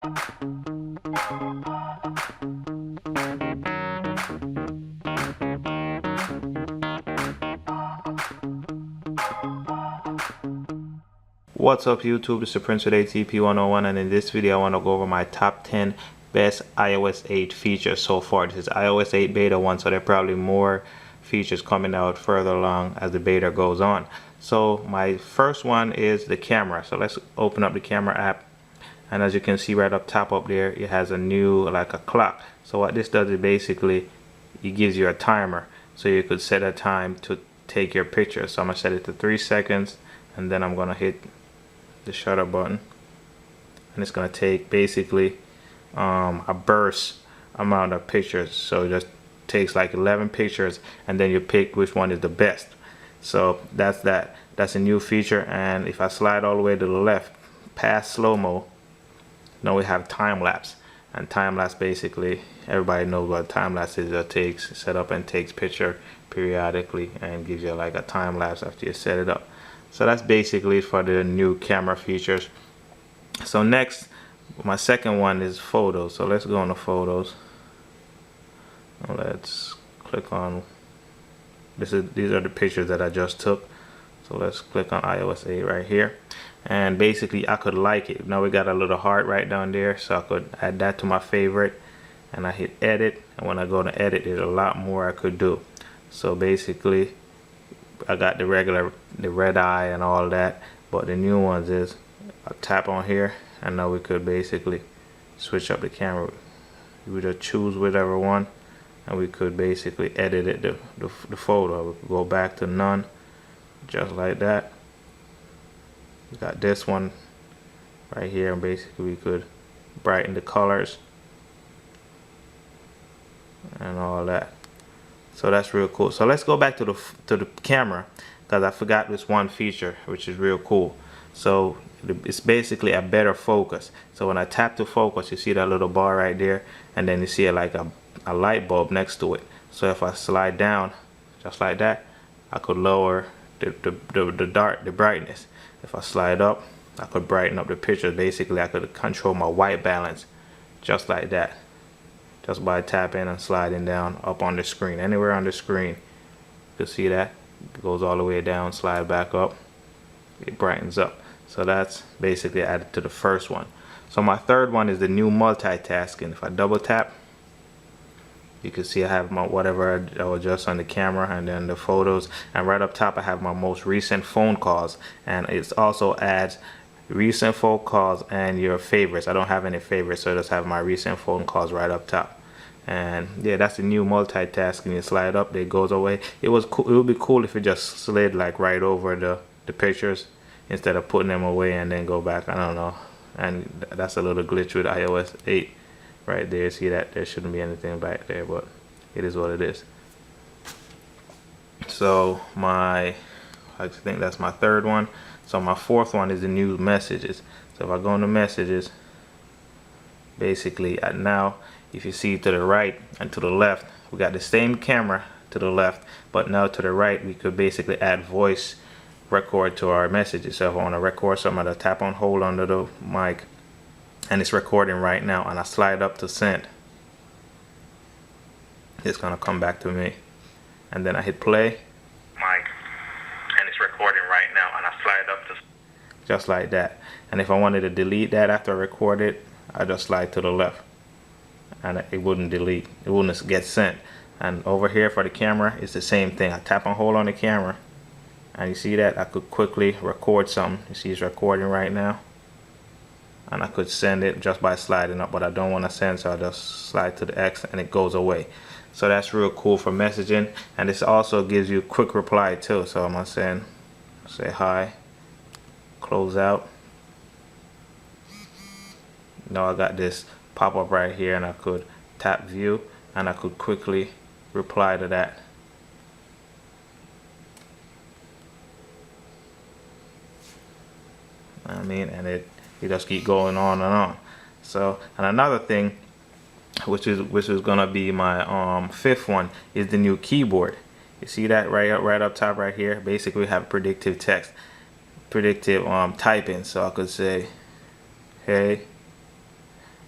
What's up YouTube, this is Prince with ATP 101, and in this video I want to go over my top 10 best iOS 8 features so far. This is iOS 8 beta 1, so there are probably more features coming out further along as the beta goes on. So my first one is the camera. So let's open up the camera app, and as you can see right up top up there, it has a new, like a clock. So what this does is basically it gives you a timer, so you could set a time to take your picture. So I'm gonna set it to 3 seconds, and then I'm gonna hit the shutter button, and it's going to take basically a burst amount of pictures. So it just takes like 11 pictures, and then you pick which one is the best. So that's a new feature. And if I slide all the way to the left past slow-mo, now we have time-lapse. And time-lapse, basically everybody knows what time-lapse is. It takes set up and takes picture periodically and gives you like a time-lapse after you set it up. So that's basically for the new camera features. So next, my second one is photos. So let's go into photos. Let's click on these are the pictures that I just took. So let's click on iOS 8 right here, and basically I could like it. Now we got a little heart right down there, so I could add that to my favorite, and I hit edit, and when I go to edit, there's a lot more I could do. So basically I got the red eye and all that, but the new ones is I tap on here, and now we could basically switch up the camera. We just choose whichever one, and we could basically edit it, the photo. We could go back to none, just like that. We got this one right here, and basically we could brighten the colors and all that. So that's real cool. So let's go back to the camera, because I forgot this one feature which is real cool. So it's basically a better focus. So when I tap to focus, you see that little bar right there, and then you see like a light bulb next to it. So if I slide down just like that, I could lower the brightness. If I slide up, I could brighten up the picture. Basically I could control my white balance just like that, just by tapping and sliding down up on the screen. Anywhere on the screen, you can see that it goes all the way down, slide back up, it brightens up. So that's basically added to the first one. So my third one is the new multitasking. If I double tap, you can see I have my whatever I adjust on the camera, and then the photos, and right up top I have my most recent phone calls, and it also adds recent phone calls and your favorites. I don't have any favorites, so I just have my recent phone calls right up top. And yeah, that's the new multitasking. You slide up, it goes away. It was cool. It would be cool if it just slid like right over the pictures instead of putting them away and then go back. I don't know. And that's a little glitch with iOS 8 right there. See that there shouldn't be anything back there, but it is what it is. So I think that's my third one. So my fourth one is the new messages. So if I go into messages, basically now if you see to the right and to the left, we got the same camera to the left, but now to the right we could basically add voice record to our messages. So if I want to record something, I'm going to tap on hold under the mic, and it's recording right now, and I slide up to send, it's going to come back to me, and then I hit play, mic, and it's recording right now, and I slide up to just like that. And if I wanted to delete that after I record it, I just slide to the left, and it wouldn't delete, it wouldn't get sent. And over here for the camera, it's the same thing. I tap and hold on the camera, and you see that I could quickly record something. You see it's recording right now, and I could send it just by sliding up, but I don't want to send, so I just slide to the X and it goes away. So that's real cool for messaging, and this also gives you quick reply too. So I'm gonna say hi, close out. Now I got this pop up right here, and I could tap view, and I could quickly reply to that. I mean, and you just keep going on and on. So, and another thing, which is gonna be my fifth one, is the new keyboard. You see that right up top right here? Basically we have predictive text, predictive typing. So I could say hey,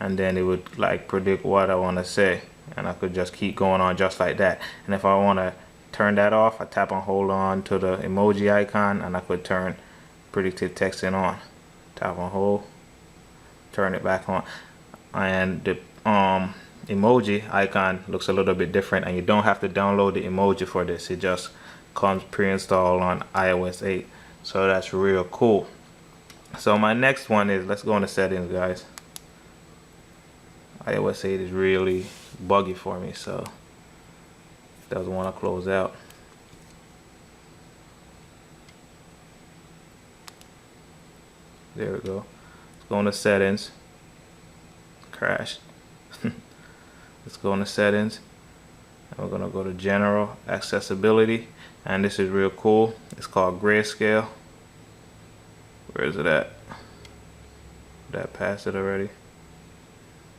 and then it would like predict what I want to say, and I could just keep going on just like that. And if I want to turn that off, I tap and hold on to the emoji icon, and I could turn predictive texting on. Tap and hold, turn it back on, and the emoji icon looks a little bit different, and you don't have to download the emoji for this. It just comes pre-installed on iOS 8, so that's real cool. So my next one is, let's go into settings, guys. iOS 8 is really buggy for me, so it doesn't want to close out. There we go. Let's go into settings. Crashed. Let's go into settings, and we're gonna go to general accessibility, and this is real cool. It's called grayscale. Where is it at? Did I pass it already?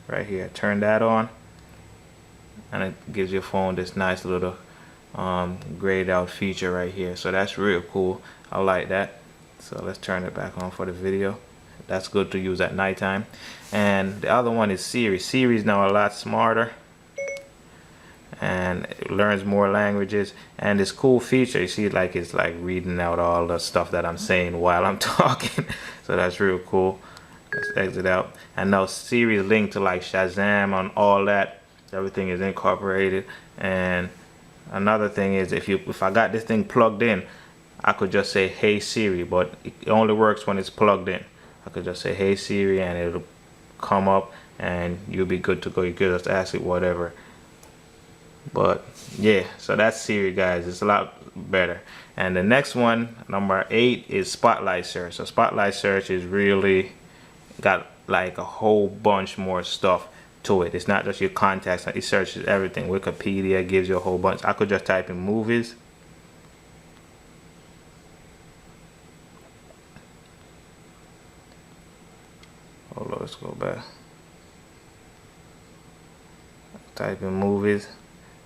Right here. Turn that on, and it gives your phone this nice little grayed out feature right here. So that's real cool. I like that. So let's turn it back on for the video. That's good to use at nighttime. And the other one is Siri. Siri is now a lot smarter, and it learns more languages, and this cool feature, you see, like it's like reading out all the stuff that I'm saying while I'm talking. So that's real cool. Let's exit out. And now Siri is linked to like Shazam and all that. Everything is incorporated. And another thing is, if I got this thing plugged in, I could just say hey Siri, but it only works when it's plugged in. I could just say hey Siri, and it'll come up, and you'll be good to go. You could just ask it whatever. But yeah, so that's Siri, guys. It's a lot better. And the next one, number 8, is Spotlight Search. So Spotlight Search is really got like a whole bunch more stuff to it. It's not just your contacts, it searches everything. Wikipedia gives you a whole bunch. I could just type in movies. Hold on, let's go back. Type in movies.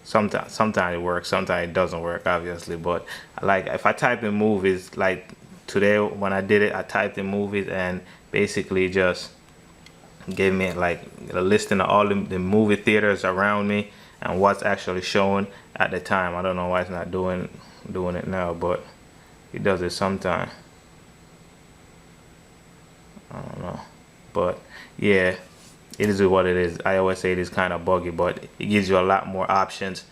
Sometimes it works, sometimes it doesn't work, obviously. But like if I type in movies, like today when I did it, I typed in movies, and basically just gave me like a listing of all the movie theaters around me and what's actually showing at the time. I don't know why it's not doing it now, but it does it sometime. I don't know, but yeah, it is what it is. iOS 8 is kind of buggy, but it gives you a lot more options,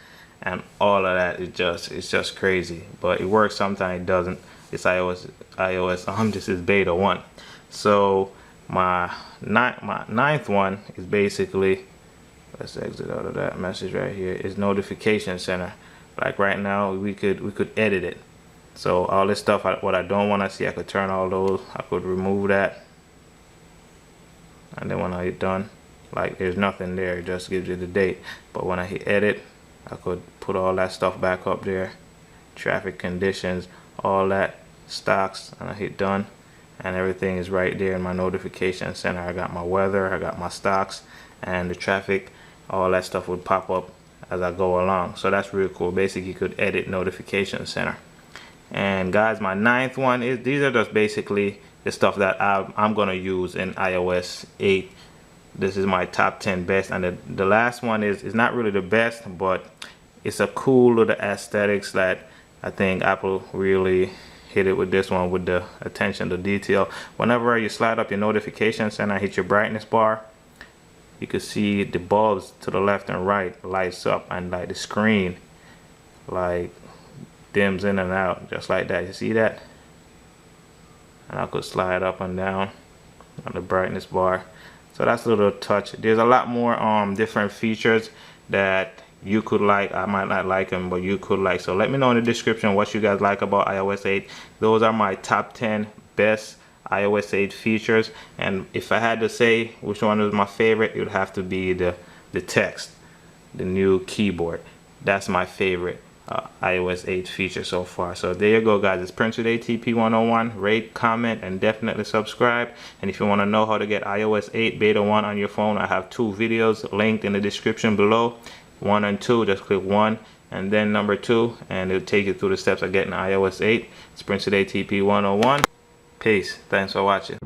and all of that it's just crazy. But it works sometimes, it doesn't. It's iOS this is beta 1. So my ninth one is basically, let's exit out of that message right here, is notification center. Like right now we could edit it. So all this stuff, what I don't want to see, I could turn all those. I could remove that. And then when I hit done, like there's nothing there, it just gives you the date. But when I hit edit, I could put all that stuff back up there. Traffic conditions, all that, stocks, and I hit done. And everything is right there in my notification center. I got my weather, I got my stocks, and the traffic. All that stuff would pop up as I go along. So that's really cool. Basically, you could edit notification center. And guys, my 9th one is, these are just basically the stuff that I'm gonna use in iOS 8. This is my top 10 best, and the last one is not really the best, but it's a cool little aesthetics that I think Apple really hit it with this one, with the attention to detail. Whenever you slide up your notifications and I hit your brightness bar, you can see the bulbs to the left and right lights up, and like the screen like dims in and out just like that. You see that? And I could slide up and down on the brightness bar. So that's a little touch. There's a lot more different features that you could like. I might not like them, but you could like. So let me know in the description what you guys like about iOS 8. Those are my top 10 best iOS 8 features. And if I had to say which one was my favorite, it would have to be the text, the new keyboard. That's my favorite iOS 8 feature so far. So there you go, guys. It's Prince with ATP 101. Rate, comment, and definitely subscribe. And if you want to know how to get iOS 8 beta 1 on your phone, I have 2 videos linked in the description below. 1 and 2, just click 1 and then number 2, and it'll take you through the steps of getting iOS 8. It's Prince with ATP 101. Peace. Thanks for watching.